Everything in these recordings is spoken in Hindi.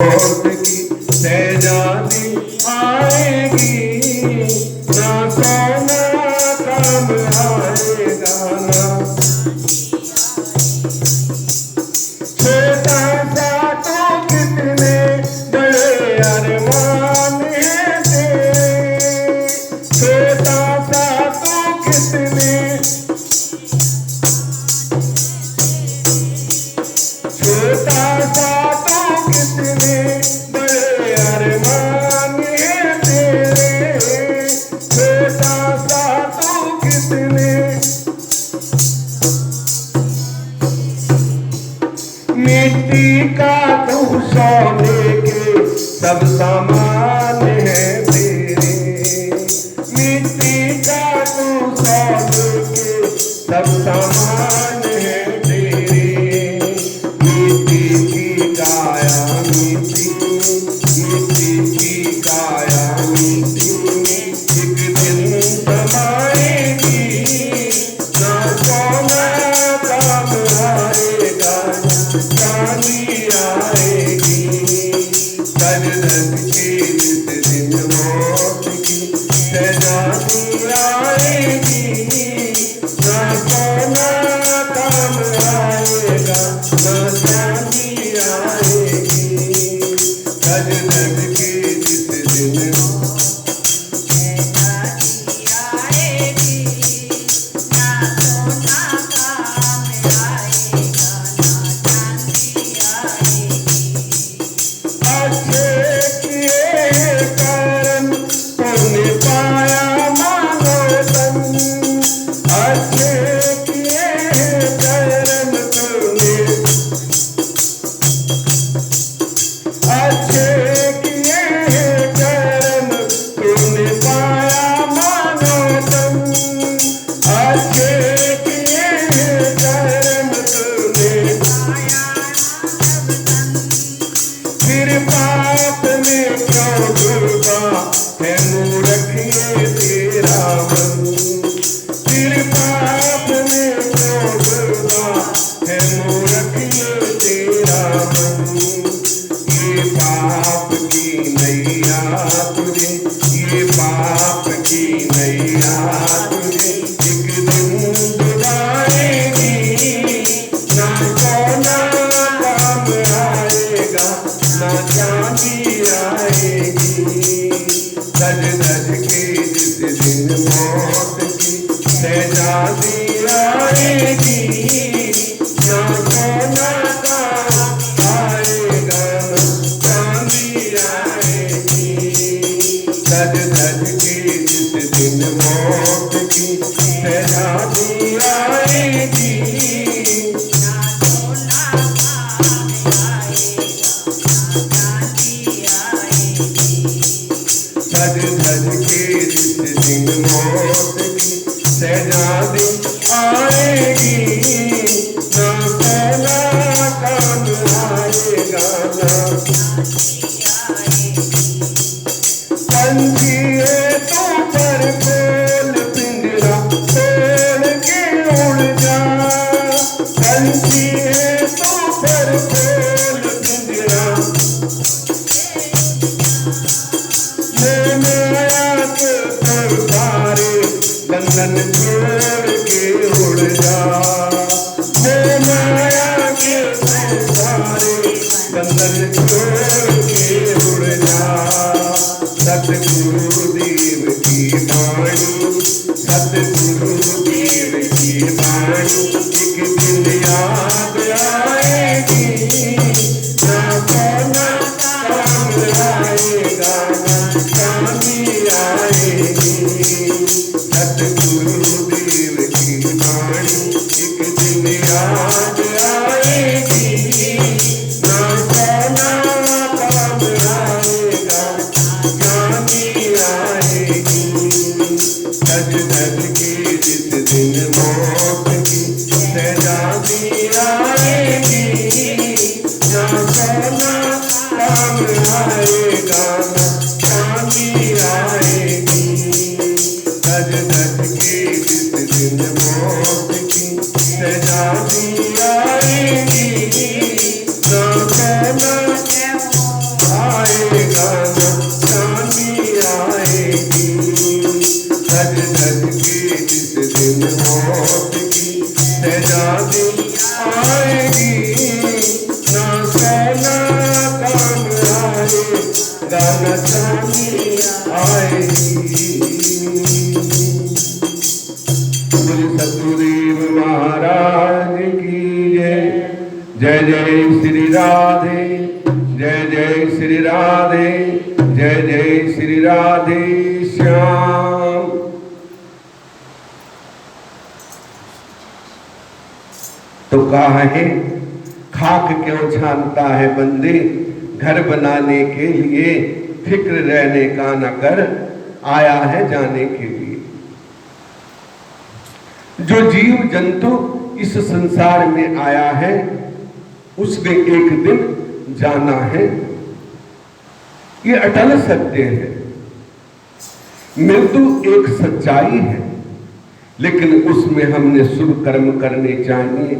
मौत की सैजादी आएगी, ना सोना काम आएगा ना। छोटा सा तो कितने बड़े अरमान है तेरे, छोटा सा तो कितने, छोटा सा तो कितने बड़े अरमान है तेरे, छोटा सा तो कितने। मिट्टी का तू सोने के सब सामान है तेरे, मिट्टी का तू सोने के सब सामान है तेरे। मिट्टी की काया मिट्टी, मिट्टी की काया मिट्टी, एक दिन समाएगी, ना सोना काम आएगा ना चांदी आएगी। सजदत के जिस दिन मौत की सैजादी आएगी, ना सोना काम आएगा ना चांदी आएगी। सजदत के जिस दिन पाप में क्यों डूबा है मूर्ख ये तेरा मन, फिर पाप में क्यों डूबा है मूर्ख ये तेरा मन। ये पाप की नैया तुझे, ये पाप की नैया तुझे एक दिन डुबाएगी, ना सोना काम आएगा ना चांदी आएगी। सज धज के जिस दिन मौत की सैजादी आएगी, ना सोना काम आएगा ना चांदी आएगी। सज धज के जिस दिन मौत की सैजादी आएगी, सज धज के जिस दिन मौत की सैजादी आएगी, ना सोना काम आएगा ना। पंछी है तू पर खोल पिंजरा तोड़ के उड़ जा, पंछी है तू पर खोल पिंजरा, माया के सारे बंधन छोड़ के उड़ जा, माया के सारे बंधन छोड़ के उड़ जा। सतगुरु देव की वाणी, सतगुरु देव की वाणी एक दिन याद आएगी, ना सोना काम आएगा ना चांदी आएगी। सतगुरु देव की वाणी एक दिन याद आएगी, ना सोना काम आएगा चांदी आएगी। सज धज के जिस दिन मौत की सैजादी आएगी, ना सोना काम आएगा ना चांदी आएगी। सज धज के जिस दिन मौत की सैजादी आएगी, ना सोना गाना चांदिया आएगी। बोले सतगुरुदेव महाराज की जय। जय जय श्री राधे, जय जय श्री राधे, जय जय श्री राधे श्याम। तो कहा है खाक क्यों छानता है बंदे, घर बनाने के लिए फिक्र रहने का न कर, आया है जाने के लिए। जो जीव जंतु इस संसार में आया है उसने एक दिन जाना है, ये अटल सत्य है। मृत्यु एक सच्चाई है, लेकिन उसमें हमने शुभ कर्म करने चाहिए।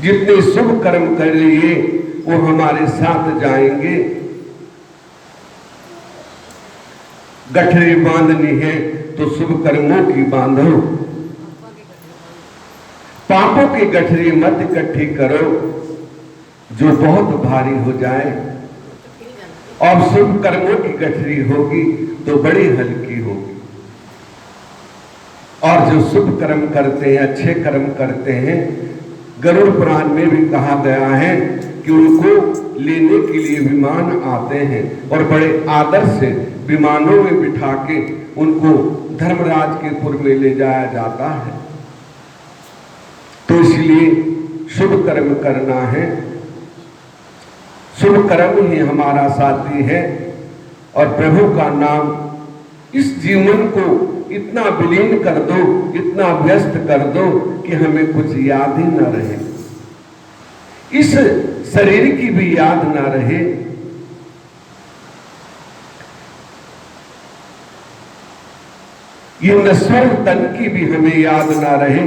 जितने शुभ कर्म कर लिए वो हमारे साथ जाएंगे। गठरी बांधनी है तो शुभ कर्मों की बांधो, पापों की गठरी मत इकट्ठी करो जो बहुत भारी हो जाए, और शुभ कर्मों की गठरी होगी तो बड़ी हल्की होगी। और जो शुभ कर्म करते हैं, अच्छे कर्म करते हैं, गरुड़ पुराण में भी कहा गया है कि उनको लेने के लिए विमान आते हैं और बड़े आदर से विमानों में बिठा के उनको धर्मराज के पुर में ले जाया जाता है। तो इसलिए शुभ कर्म करना है। शुभ कर्म ही हमारा साथी है, और प्रभु का नाम इस जीवन को इतना विलीन कर दो, इतना व्यस्त कर दो कि हमें कुछ याद ही न रहे, इस शरीर की भी याद ना रहे। ये नश्वर तन की भी हमें याद ना रहे,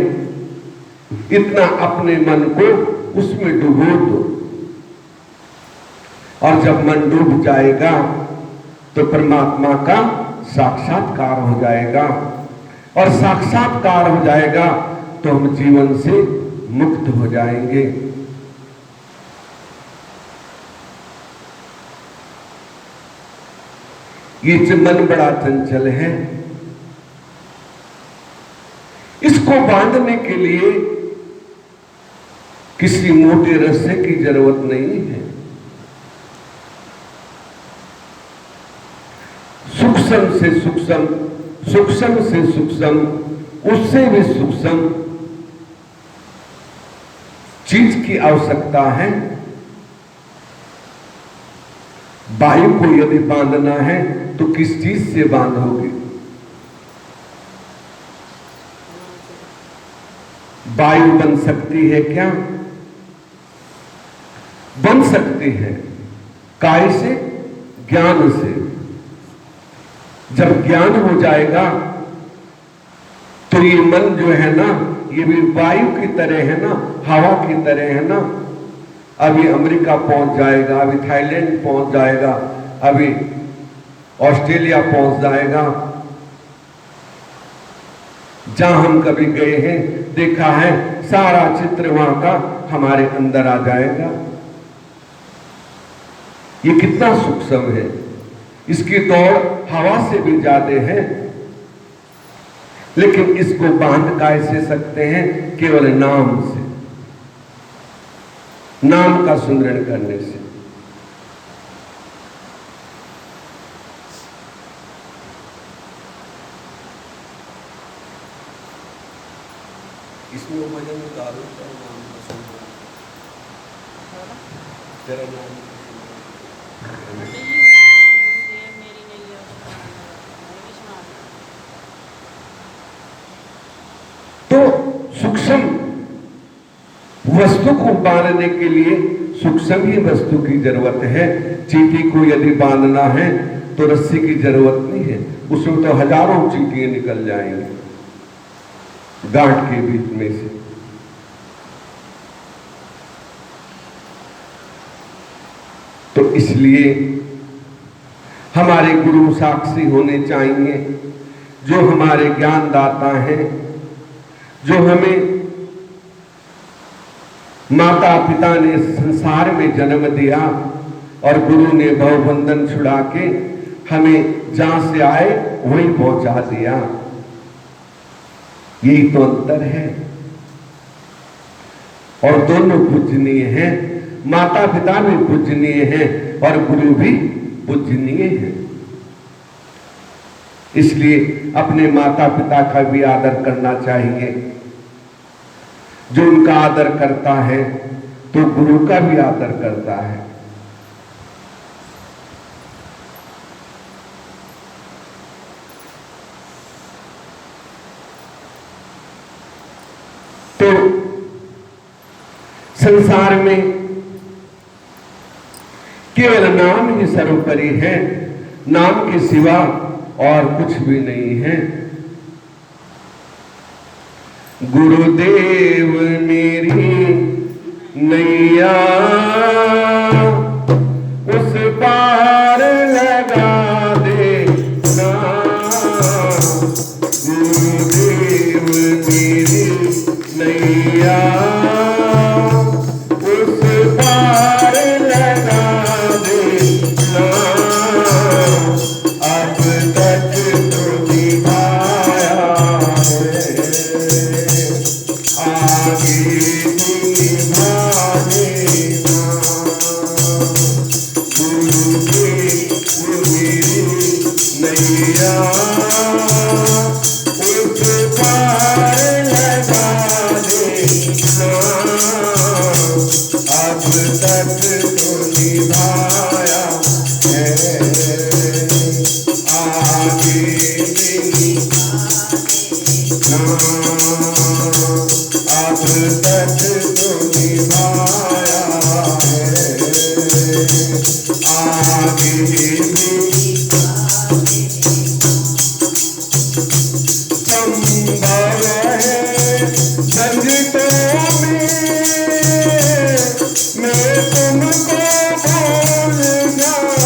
इतना अपने मन को उसमें डुबो दो। और जब मन डूब जाएगा तो परमात्मा का साक्षात्कार हो जाएगा, और साक्षात्कार हो जाएगा तो हम जीवन से मुक्त हो जाएंगे। ये मन बड़ा चंचल है, इसको बांधने के लिए किसी मोटे रस्से की जरूरत नहीं है। सूक्ष्म से सूक्ष्म, सूक्ष्म से सूक्ष्म, उससे भी सूक्ष्म चीज की आवश्यकता है। वायु को यदि बांधना है तो किस चीज से बांधोगे? वायु बन सकती है क्या? बन सकती है। काय से? ज्ञान से। जब ज्ञान हो जाएगा तो ये मन जो है ना, ये भी वायु की तरह है ना, हवा की तरह है ना। अभी अमेरिका पहुंच जाएगा, अभी थाईलैंड पहुंच जाएगा, अभी ऑस्ट्रेलिया पहुंच जाएगा। जहां हम कभी गए हैं, देखा है, सारा चित्र वहां का हमारे अंदर आ जाएगा। ये कितना सूक्ष्म है, इसकी दौड़ हवा से भी ज्यादा है। लेकिन इसको बांध कैसे सकते हैं? केवल नाम से, नाम का सुमिरन करने से। इसमें वजन उतारो, नाम का सुमिरन, तेरा नाम तो सूक्ष्म वस्तु को बांधने के लिए सूक्ष्म ही वस्तु की जरूरत है। चींटी को यदि बांधना है तो रस्सी की जरूरत नहीं है, उसमें तो हजारों चींटियां निकल जाएंगी गांठ के बीच में से। तो इसलिए हमारे गुरु साक्षी होने चाहिए, जो हमारे ज्ञानदाता हैं, जो हमें माता पिता ने संसार में जन्म दिया और गुरु ने भवबंधन छुड़ा के हमें जहां से आए वहीं पहुंचा दिया। यही तो अंतर है। और दोनों पूजनीय हैं, माता पिता भी पूजनीय हैं और गुरु भी पूजनीय हैं। इसलिए अपने माता पिता का भी आदर करना चाहिए। जो उनका आदर करता है तो गुरु का भी आदर करता है। तो संसार में केवल नाम ही सर्वोपरि है, नाम के सिवा और कुछ भी नहीं है। गुरुदेव मेरी नैया उस पार लगा देना, गुरुदेव मेरी नैया उस पार लगा देना, अब तक तो निभाया है, आगे निभा देना, गुरुदेव मेरी नैया उस पार लगा देना, अब तक तो निभाया है, आगे अब तक तो निभाया है, आगे संभव है संगतों में मैं तुमको भूल जाऊं,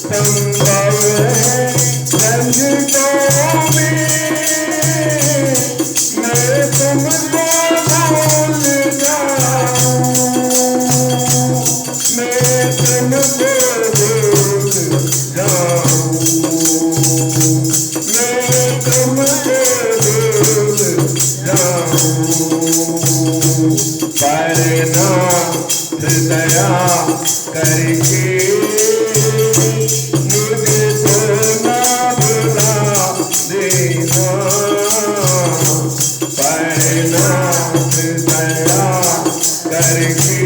संभव है संगतों में मैं तुमको भूल जाऊं, मैं तुमको भूल जाऊं, मैं तुमको भूल जाऊं, पर ना दया करके मुझको ना भुला देना, पर ना दया करके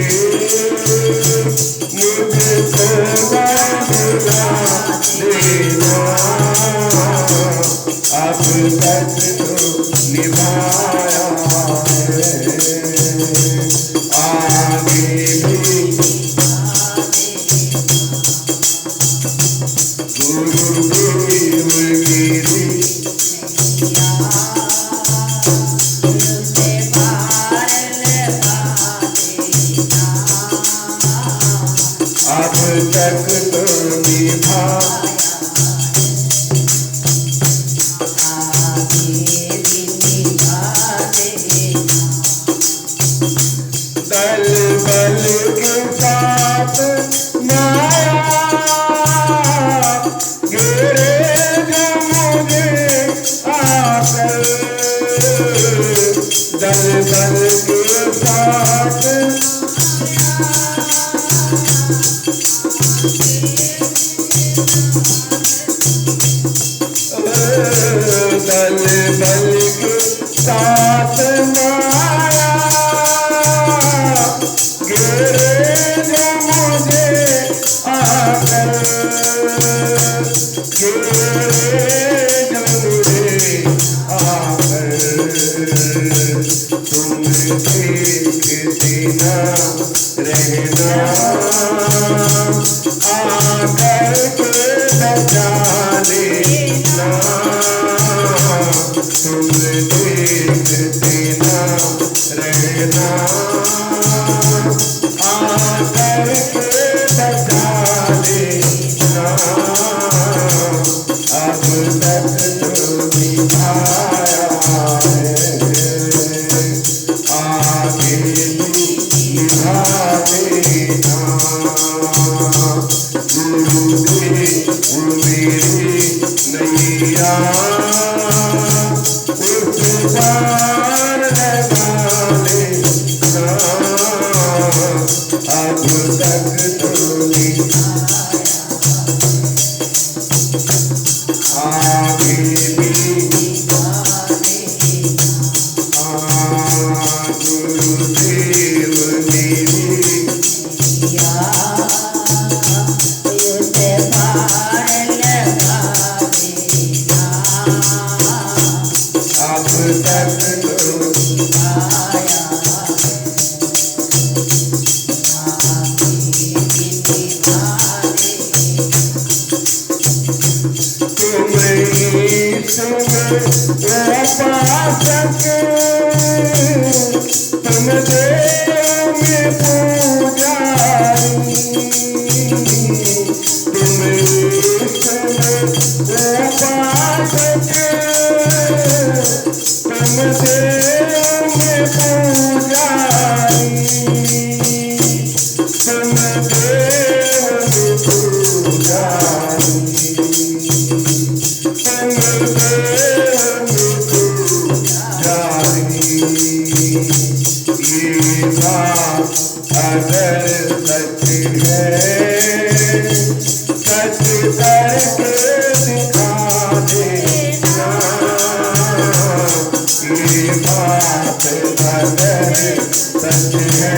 मुझको ना भुला देना, अब तक तो निभाया है, आगे भी गुरुदेव मेरी अब तक तो निभा दल बल के साथ माया गिरे जो मुझे आकर, दल बल के साथ दल बल के साथ माया गिरे जो मुझे आकर, गिरे जो मुझे आकर, तुम देखती ना रहना, आकर के बचा लेना, तुम देखती ना रहना, आकर के बचा लेना, अब तक तो निभाया है, आगे भी निभा देना। तक तूने आगे भी गुरुदेव ने अब तक तुम देव में पूजारी तुम उपासक तुम देव में पूजारी तुम देव में पूजारी अगर सच है सच करके दिखा देना ये बात अगर सच है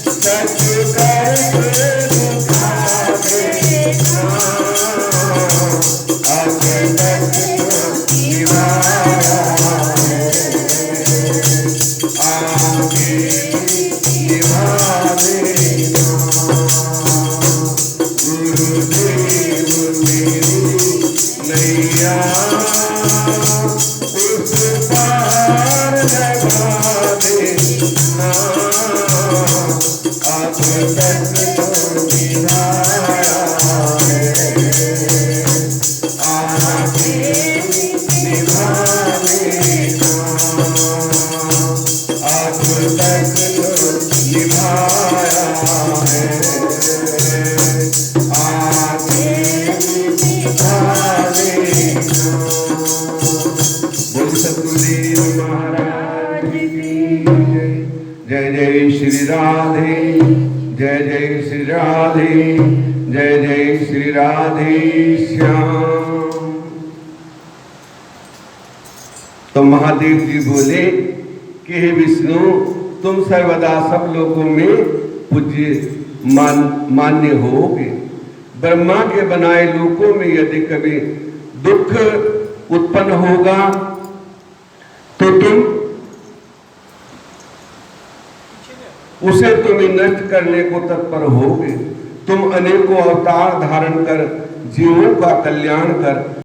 सच करके दिखा देना अब तक निभाया आगे गुरुदेव मेरी नैया उस पार लगा देना अब तक तो निभाया है आगे निभा लेना अब तक तो निभाया है आगे निभा लेना। बोल सतगुरुदेव महाराज की जय। जय जय श्री राधे जय जय श्री राधे जय जय श्री राधे श्याम। तो महादेव जी बोले कि हे विष्णु तुम सर्वदा सब लोगों में पूज्य मान्य होगे। ब्रह्मा के बनाए लोकों में यदि कभी दुख उत्पन्न होगा तो तुम उसे तुम्हें नष्ट करने को तत्पर होगे। तुम अनेकों अवतार धारण कर जीवों का कल्याण कर